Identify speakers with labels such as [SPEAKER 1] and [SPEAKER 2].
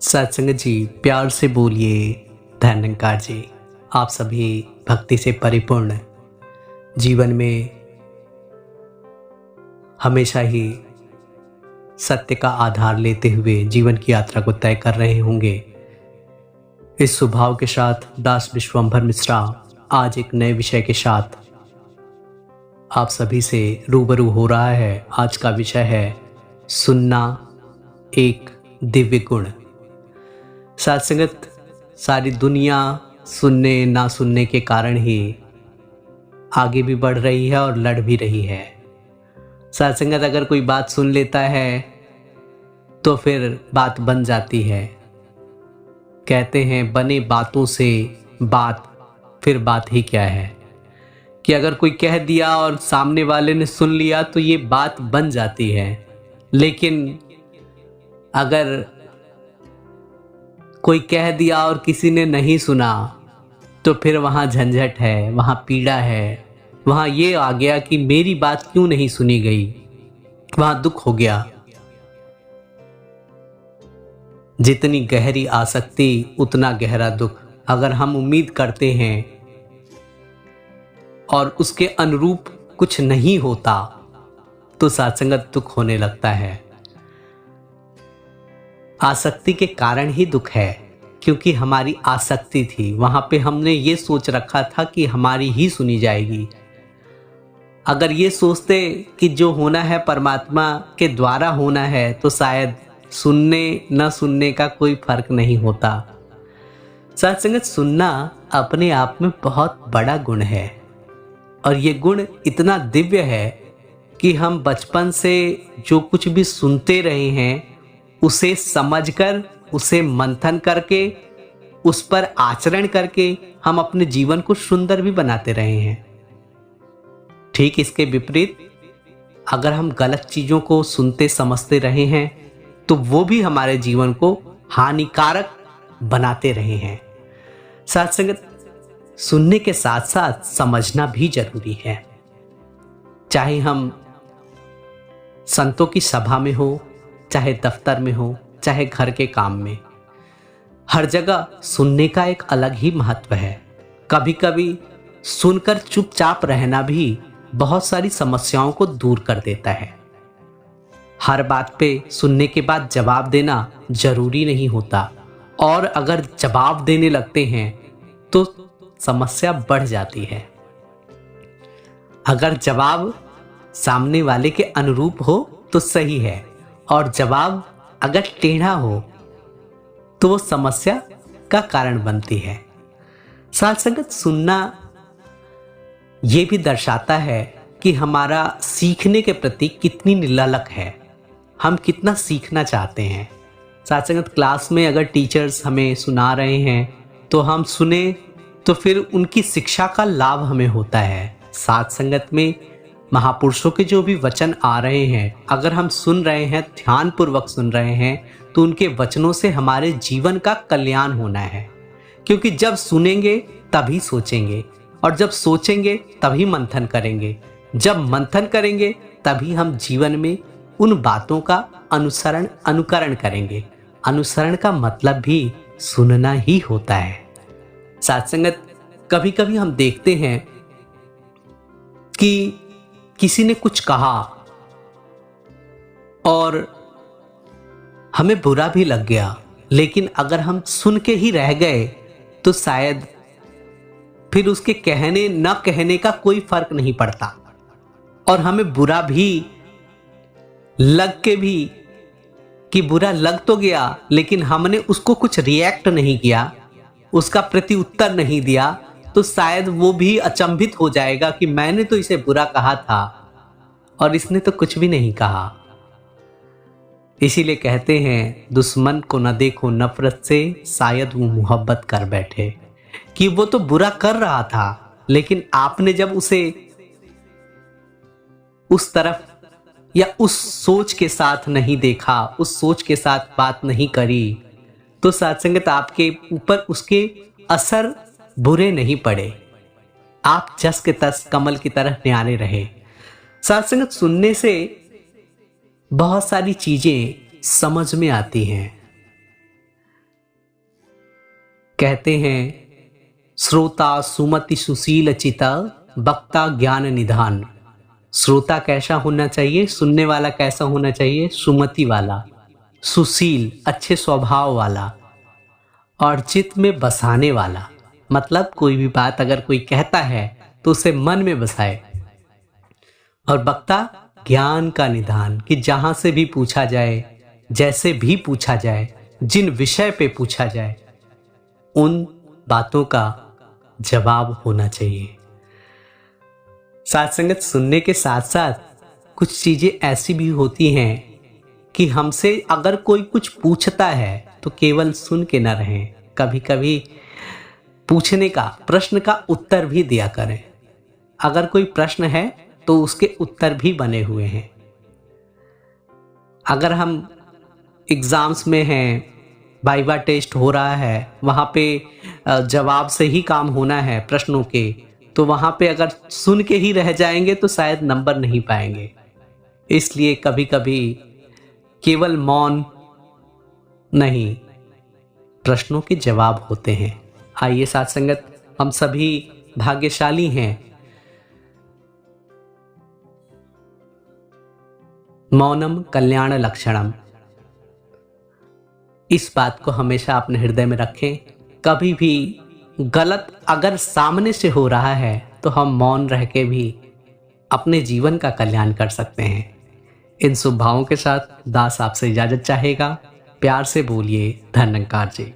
[SPEAKER 1] सत्संग जी, प्यार से बोलिए धन्यकार जी। आप सभी भक्ति से परिपूर्ण जीवन में हमेशा ही सत्य का आधार लेते हुए जीवन की यात्रा को तय कर रहे होंगे। इस स्वभाव के साथ दास विश्वंभर मिश्रा आज एक नए विषय के साथ आप सभी से रूबरू हो रहा है। आज का विषय है सुनना एक दिव्य गुण। साथ संगत, सारी दुनिया सुनने ना सुनने के कारण ही आगे भी बढ़ रही है और लड़ भी रही है। साथ संगत, अगर कोई बात सुन लेता है तो फिर बात बन जाती है। कहते हैं बने बातों से बात, फिर बात ही क्या है कि अगर कोई कह दिया और सामने वाले ने सुन लिया तो ये बात बन जाती है। लेकिन अगर कोई कह दिया और किसी ने नहीं सुना तो फिर वहाँ झंझट है, वहाँ पीड़ा है, वहाँ ये आ गया कि मेरी बात क्यों नहीं सुनी गई, वहाँ दुख हो गया। जितनी गहरी आसक्ति उतना गहरा दुख। अगर हम उम्मीद करते हैं और उसके अनुरूप कुछ नहीं होता तो सात्संगत दुख होने लगता है। आसक्ति के कारण ही दुख है, क्योंकि हमारी आसक्ति थी, वहां पे हमने ये सोच रखा था कि हमारी ही सुनी जाएगी। अगर ये सोचते कि जो होना है परमात्मा के द्वारा होना है तो शायद सुनने न सुनने का कोई फर्क नहीं होता। सत्संगत, सुनना अपने आप में बहुत बड़ा गुण है और ये गुण इतना दिव्य है कि हम बचपन से जो कुछ भी सुनते रहे हैं उसे समझकर, उसे मंथन करके, उस पर आचरण करके हम अपने जीवन को सुंदर भी बनाते रहे हैं। ठीक इसके विपरीत अगर हम गलत चीजों को सुनते समझते रहे हैं तो वो भी हमारे जीवन को हानिकारक बनाते रहे हैं। साथ संगत, सुनने के साथ साथ समझना भी जरूरी है। चाहे हम संतों की सभा में हो, चाहे दफ्तर में हो, चाहे घर के काम में, हर जगह सुनने का एक अलग ही महत्व है। कभी कभी सुनकर चुपचाप रहना भी बहुत सारी समस्याओं को दूर कर देता है। हर बात पे सुनने के बाद जवाब देना जरूरी नहीं होता, और अगर जवाब देने लगते हैं तो समस्या बढ़ जाती है। अगर जवाब सामने वाले के अनुरूप हो तो सही है, और जवाब अगर टेढ़ा हो तो वो समस्या का कारण बनती है। साथ संगत, सुनना ये भी दर्शाता है कि हमारा सीखने के प्रति कितनी निललक है, हम कितना सीखना चाहते हैं। साथ संगत, क्लास में अगर टीचर्स हमें सुना रहे हैं तो हम सुने तो फिर उनकी शिक्षा का लाभ हमें होता है। साथ संगत में महापुरुषों के जो भी वचन आ रहे हैं, अगर हम सुन रहे हैं, ध्यान पूर्वक सुन रहे हैं, तो उनके वचनों से हमारे जीवन का कल्याण होना है। क्योंकि जब सुनेंगे तभी सोचेंगे, और जब सोचेंगे तभी मंथन करेंगे, जब मंथन करेंगे तभी हम जीवन में उन बातों का अनुकरण करेंगे। अनुसरण का मतलब भी सुनना ही होता है। साथ संगत, कभी कभी हम देखते हैं कि किसी ने कुछ कहा और हमें बुरा भी लग गया, लेकिन अगर हम सुन के ही रह गए तो शायद फिर उसके कहने न कहने का कोई फर्क नहीं पड़ता, और हमें बुरा भी लग के भी कि बुरा लग तो गया, लेकिन हमने उसको कुछ रिएक्ट नहीं किया, उसका प्रत्युत्तर नहीं दिया, तो शायद वो भी अचंभित हो जाएगा कि मैंने तो इसे बुरा कहा था और इसने तो कुछ भी नहीं कहा। इसीलिए कहते हैं दुश्मन को न देखो नफरत से, शायद वो मोहब्बत कर बैठे। कि वो तो बुरा कर रहा था, लेकिन आपने जब उसे उस तरफ या उस सोच के साथ नहीं देखा, उस सोच के साथ बात नहीं करी, तो सत्संगत आपके ऊपर उसके असर बुरे नहीं पड़े। आप जस के तस कमल की तरह न्यारे रहे। सत्संगत, सुनने से बहुत सारी चीजें समझ में आती हैं। कहते हैं श्रोता सुमति सुशील चिता वक्ता ज्ञान निधान। श्रोता कैसा होना चाहिए, सुनने वाला कैसा होना चाहिए, सुमति वाला, सुशील अच्छे स्वभाव वाला, और चित्त में बसाने वाला। मतलब कोई भी बात अगर कोई कहता है तो उसे मन में बसाए। और वक्ता ज्ञान का निधान, कि जहां से भी पूछा जाए, जैसे भी पूछा जाए, जिन विषय पे पूछा जाए, उन बातों का जवाब होना चाहिए। साथ संगत, सुनने के साथ साथ कुछ चीजें ऐसी भी होती हैं कि हमसे अगर कोई कुछ पूछता है तो केवल सुन के ना रहें, कभी कभी पूछने का, प्रश्न का उत्तर भी दिया करें। अगर कोई प्रश्न है तो उसके उत्तर भी बने हुए हैं। अगर हम एग्जाम्स में हैं, वाइवा टेस्ट हो रहा है, वहाँ पे जवाब से ही काम होना है प्रश्नों के, तो वहाँ पे अगर सुन के ही रह जाएंगे तो शायद नंबर नहीं पाएंगे। इसलिए कभी कभी केवल मौन नहीं, प्रश्नों के जवाब होते हैं। आइए साथ संगत, हम सभी भाग्यशाली हैं। मौनम कल्याण लक्षणम, इस बात को हमेशा अपने हृदय में रखें। कभी भी गलत अगर सामने से हो रहा है तो हम मौन रह के भी अपने जीवन का कल्याण कर सकते हैं। इन शुभ भावों के साथ दास आपसे इजाजत चाहेगा। प्यार से बोलिए धन्यकार जी।